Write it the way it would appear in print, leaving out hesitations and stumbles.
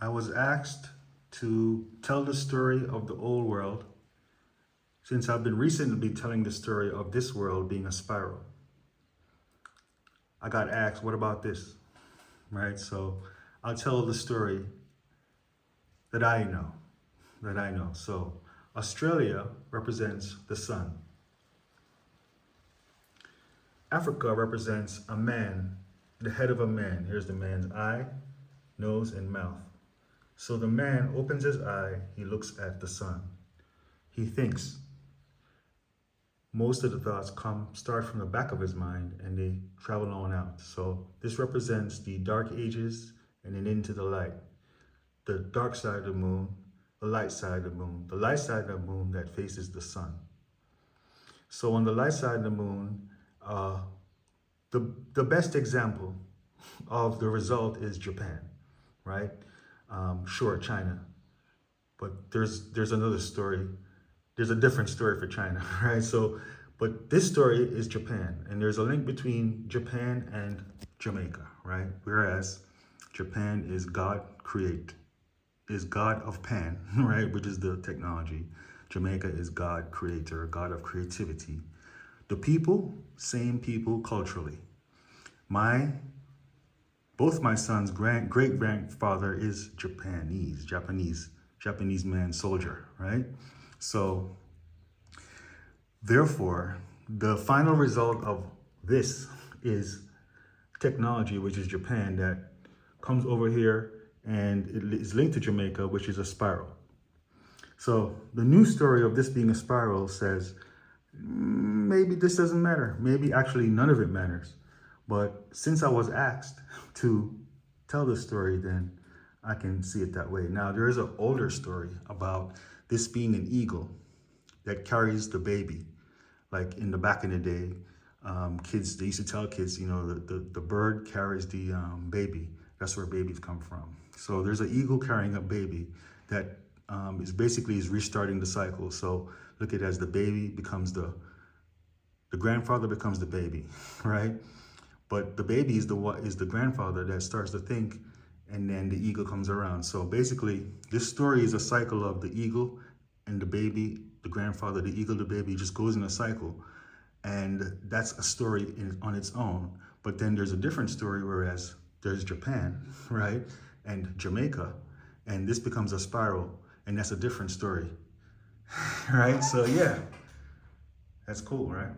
I was asked to tell the story of the old world since I've been recently telling the story of this world being a spiral. I got asked, what about this? Right? So I'll tell the story that I know. So Australia represents the sun. Africa represents a man, the head of a man. Here's the man's eye, nose, and mouth. So the man opens his eye, he looks at the sun. He thinks. Most of the thoughts start from the back of his mind and they travel on out. So this represents the dark ages and then into the light. The dark side of the moon, the light side of the moon. The light side of the moon that faces the sun. So on the light side of the moon, the best example of the result is Japan, right? Sure, China, but there's another story. There's a different story for China, right? So, but this story is Japan, and there's a link between Japan and Jamaica, right? Whereas Japan is God of Pan, right? Which is the technology. Jamaica is God creator, God of creativity. The people, same people culturally. Both my son's great-grandfather is Japanese man soldier, right? So therefore, the final result of this is technology, which is Japan, that comes over here and it is linked to Jamaica, which is a spiral. So the new story of this being a spiral says, maybe this doesn't matter. Maybe actually none of it matters. But since I was asked to tell the story, then I can see it that way. Now, there is an older story about this being an eagle that carries the baby. Like in the back in the day, kids, they used to tell kids, you know, the bird carries the baby. That's where babies come from. So there's an eagle carrying a baby that is restarting the cycle. So look at it as the baby becomes the grandfather becomes the baby, right? But the baby is the grandfather that starts to think, and then the eagle comes around. So basically, this story is a cycle of the eagle and the baby, the grandfather, the eagle, the baby, just goes in a cycle. And that's a story on its own. But then there's a different story, whereas there's Japan, right? And Jamaica, and this becomes a spiral, and that's a different story, right? So yeah, that's cool, right?